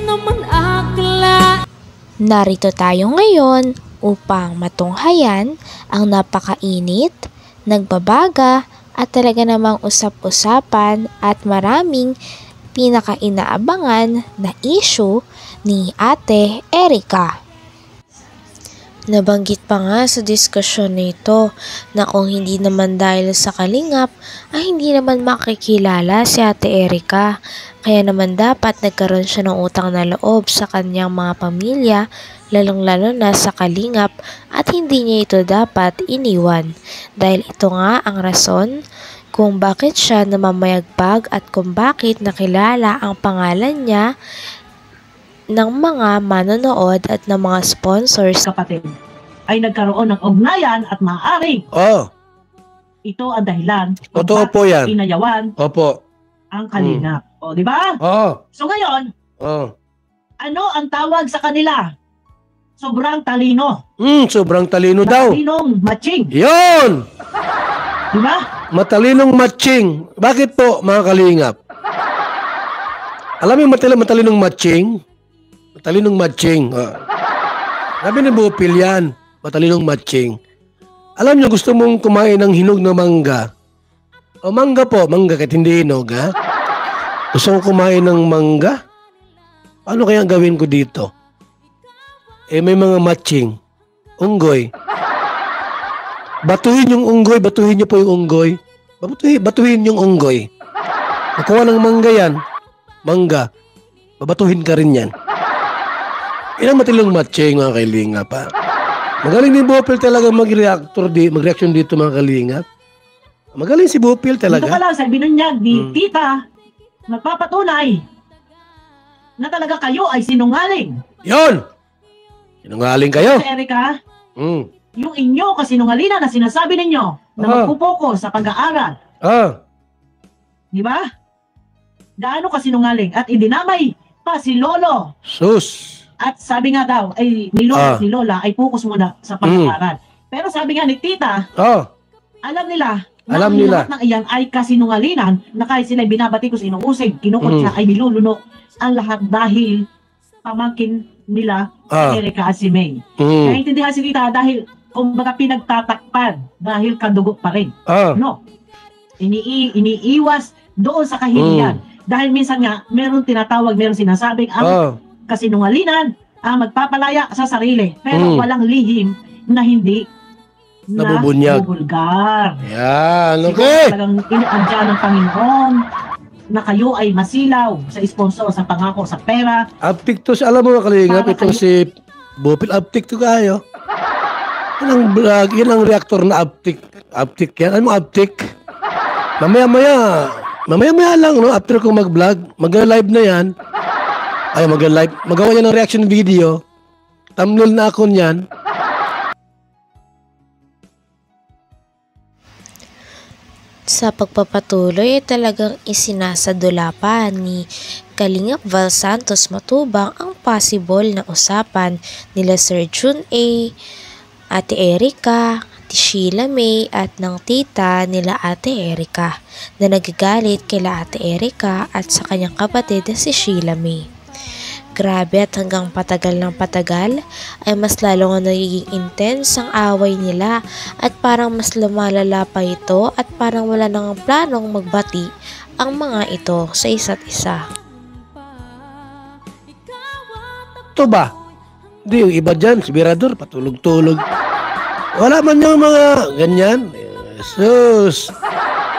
naman akla. Narito tayo ngayon upang matunghayan ang napakainit, nagbabaga at talaga namang usap-usapan at maraming pinaka-inaabangan na issue ni Ate Erica. Nabanggit pa nga sa diskusyon nito na kung hindi naman dahil sa kalingap ay hindi naman makikilala si Ate Erica. Kaya naman dapat nagkaroon siya ng utang na loob sa kanyang mga pamilya, lalong-lalo na sa kalingap, at hindi niya ito dapat iniwan. Dahil ito nga ang rason kung bakit siya namamayagpag at kung bakit nakilala ang pangalan niya ng mga manonood at ng mga sponsors. Kapatid ay nagkaroon ng ugnayan at maaaring ito ang dahilan kung Totoo po yan. inayawan Opo. ang kalingap. O, di ba? So ngayon, ano ang tawag sa kanila? Sobrang talino. Sobrang talino daw. Talinong matching. Yon! Di ba? Matalinong matching. Bakit po, mga kalingap? Alam mo matalinong matching? Matalinong matching. Sabi ni Bupil yan. Matalinong matching. Alam niyo, gusto mong kumain ng hinog na mangga. O mangga po, mangga kahit hindi hinog, ha? Gusto mong kumain ng mangga? Ano kaya ang gawin ko dito? May mga matching. Unggoy. Batuhin yung unggoy, batuhin niyo po yung unggoy. Batuhin yung unggoy. Nakuha ng mangga yan. Mangga. Babatuhin ka rin yan. Yan ang matalinong matching, mga kalingap, ha? Magaling ni Bupil talaga mag-reaction dito, mga kalingap. Magaling si Bupil talaga. Dito pa lang sa binunyag ni Tita, nagpapatunay na talaga kayo ay sinungaling. Yon! Sinungaling kayo. Erica, Mm. yung inyo kasinungalingan na sinasabi ninyo na magpupokus sa pag-aaral. Di ba? Gaano kasinungaling at idinamay pa si Lolo. Sus! At sabi nga daw, ay ni Lola ay focus muna sa pag-aaral. Pero sabi nga ni Tita, alam nila na ang lahat ng iyan ay kasinungalingan na kahit sila binabatikos, inuusig, kinukot siya, ay niluluno ang lahat dahil pamangkin nila si Erica at si May. Naintindihan si Tita dahil kumbaga pinagtatakpan dahil kadugo pa rin. No. Iniiwas doon sa kahilian. Dahil minsan nga, meron sinasabing ang kasinungalingan ang magpapalaya sa sarili. Pero walang lihim na hindi nabubulgar. Yan, okay. Talagang iniadya ng Panginoon na kayo ay masilaw sa sponsor, sa pangako, sa pera. Uptick to, alam mo mga kalingap, itong si Bupil, uptick to kayo. Yan ang vlog, yan ang reactor na uptick. Uptick yan. Ano mo uptick? Mamaya lang, no? After kong mag-vlog, mag-live na yan. Ay, mag-live. Magawa niya ng reaction video. Thumbnail na ako niyan. Sa pagpapatuloy ay talagang isinasadula pa ni Kalingap Val Santos Matubang ang possible na usapan nila Sir Jun A, Ate Erica, Ate Sheila May at ng tita nila Ate Erica na nagagalit kila Ate Erica at sa kanyang kapatid na si Sheila May. Grabe at hanggang patagal ng patagal ay mas lalo nga nagiging intense ang away nila at parang mas lumalala pa ito at parang wala nang planong magbati ang mga ito sa isa't isa. Ito ba? Hindi, yung iba dyan, si Mirador, patulog-tulog. Wala man yung mga ganyan. Jesus!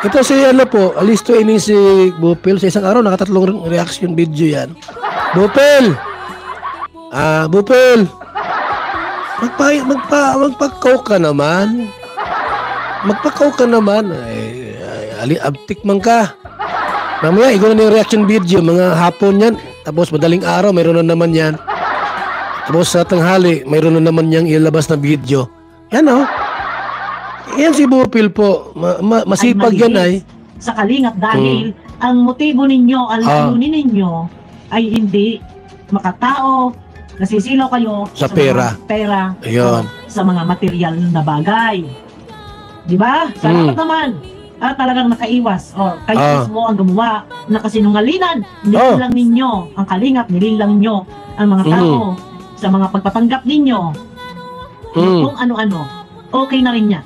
Ito si alisto ini si Bupil. Sa isang araw, nakatatlong reaction video yan. Bupil! Bupil! Magpa-coke ka naman. Magpa-coke ka naman. Uptick man ka. Mamaya, ikaw na yung reaction video. Mga hapon yan. Tapos madaling araw, mayroon na naman yan. Tapos sa tanghali, mayroon na naman yang ilabas na video. Yan Yan si Bupil po. Masipag yan ay. Sa kalingap dahil ang motibo ninyo, ang layunin ninyo ay hindi makatao, nasisilaw kayo sa pera. Sa mga material na bagay. Di ba? Salamat naman. at talagang nakaiwas o kayo mismo ang gumawa na kasinungalingan, nilinlang ninyo ang kalingap, nilinlang nyo ang mga tao sa mga pagpapanggap ninyo kung ano-ano, okay na rin yan.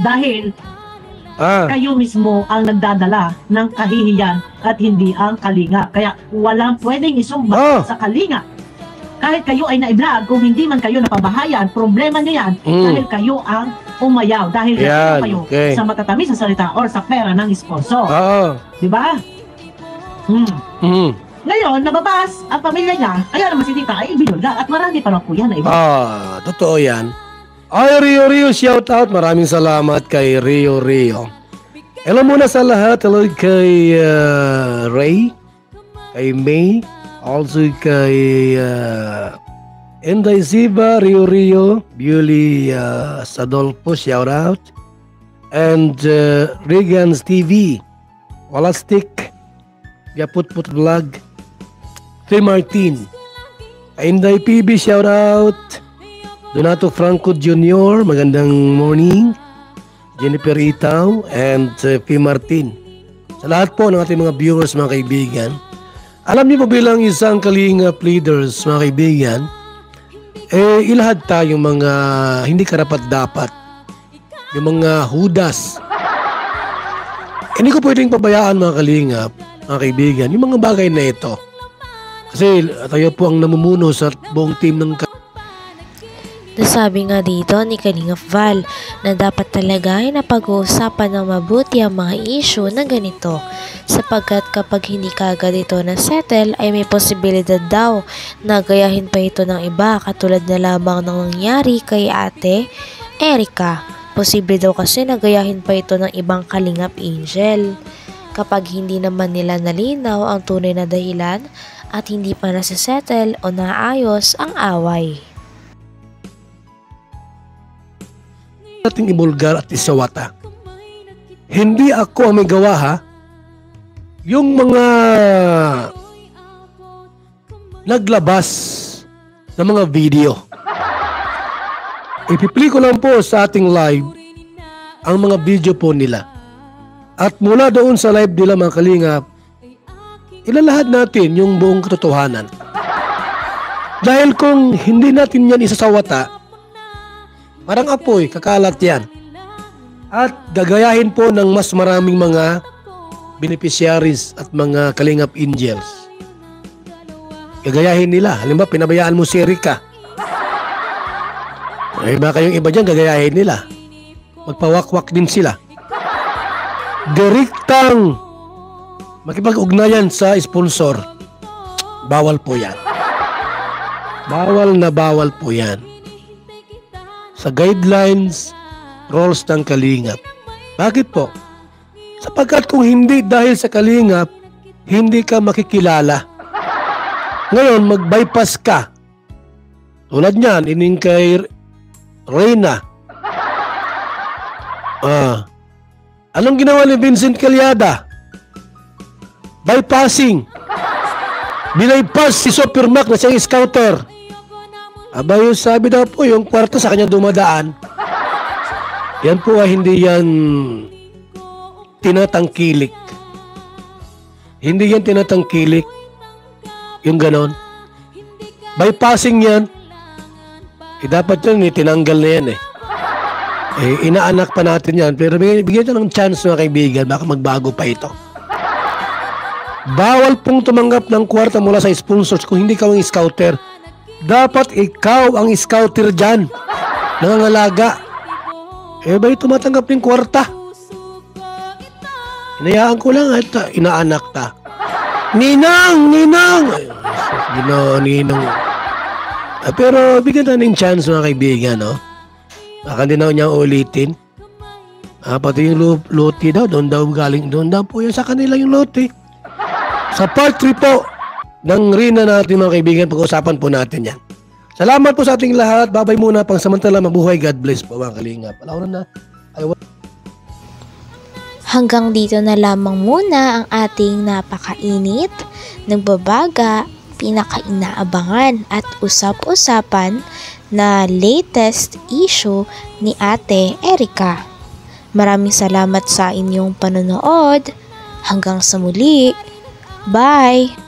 Dahil kayo mismo ang nagdadala ng kahihiyan at hindi ang kalingap. Kaya walang pwedeng isumbat sa kalingap. Kahit kayo ay na-vlog, kung hindi man kayo napabahayan, problema nyo yan dahil kayo ang umayaw. Dahil kayo sa matatamis sa salita or sa pera ng sponsor. Diba? Ngayon, nababas ang pamilya niya, kaya naman si Tita ay binulgar at marami pa lang po yan na iba. Totoo yan. Ay, Rio, shout out. Maraming salamat kay Rio. Hello muna sa lahat. Hello kay Ray, kay May, also kay Enday Ziba, Rio, Beauty Sadolfo, shout out. And Regan's TV, Walastik, Yaput Vlog, Trey Martin, Enday PB, shout out. Donato Franco Jr., magandang morning. Jennifer Itaw and P. Martin. Sa lahat po ng ating mga viewers, mga kaibigan, alam niyo po bilang isang kalingap leaders, mga kaibigan, ilahad tayong mga hindi karapat-dapat, yung mga hudas. Hindi ko pwedeng pabayaan, mga kalingap, mga kaibigan, yung mga bagay na ito. Kasi tayo po ang namumuno sa buong team ng Nasabi nga dito ni Kalingap Val na dapat talaga ay napag-uusapan ng mabuti ang mga issue na ganito sapagkat kapag hindi kagad ito na-settle ay may posibilidad daw na gayahin pa ito ng iba katulad na lamang ng nangyari kay Ate Erica. Posible daw kasi na gayahin pa ito ng ibang Kalingap Angel kapag hindi naman nila nalinaw ang tunay na dahilan at hindi pa nasa-settle o naayos ang away. Ating ibulgar at isawata. Hindi ako ang may gawa, ha? Yung mga naglabas ng mga video. Ipipli ko lang po sa ating live ang mga video po nila. At mula doon sa live nila, mga kalingap, ilalahad natin yung buong katotohanan. Dahil kung hindi natin yan isasawata, parang apoy, kakalat yan. At gagayahin po ng mas maraming mga beneficiaries at mga Kalingap Angels. Gagayahin nila. Halimbawa, pinabayaan mo si Erica. Ay baka yung iba dyan, gagayahin nila. Magpawakwak din sila. Direktang makipag-ugnayan sa sponsor. Bawal po yan. Bawal na bawal po yan. Sa guidelines, rules ng Kalingap. Bakit po? Sapagkat kung hindi dahil sa Kalingap, hindi ka makikilala. Ngayon, mag-bypass ka. Tulad niyan, ining kay Reyna. Anong ginawa ni Vincent Calyada? Bypassing. Binaypass si Supermac na siyang scouter. Aba yung sabi daw po, yung kwarto sa kanya dumadaan. Yan po ay hindi yan tinatangkilik. Hindi yan tinatangkilik. Yung ganon. Bypassing yan. Dapat yun, tinanggal na yan inaanak pa natin yan. Pero bigyan nyo ng chance, mga kaibigan, baka magbago pa ito. Bawal pong tumanggap ng kwarta mula sa sponsors kung hindi ka ang scouter. Dapat ikaw ang scouter dyan. Nangangalaga. Ba'y tumatanggap ng kwarta? Hinayaan ko lang at inaanak ta. Ninang! Ninang! Ninang. Pero bigyan na ng chance, mga kaibigan, no? Baka din daw niya ulitin. Pati yung loti daw, doon daw galing. Doon daw po yan sa kanila yung loti. Sa part 3 po ng Rina natin, mga kaibigan, pag-usapan po natin yan. Salamat po sa ating lahat. Babay muna pang samantala, mabuhay. God bless po, mga Kalingap. Alauna na. Hanggang dito na lamang muna ang ating napakainit, nagbabaga, pinakainaabangan at usap-usapan na latest issue ni Ate Erica. Maraming salamat sa inyong panonood. Hanggang sa muli. Bye!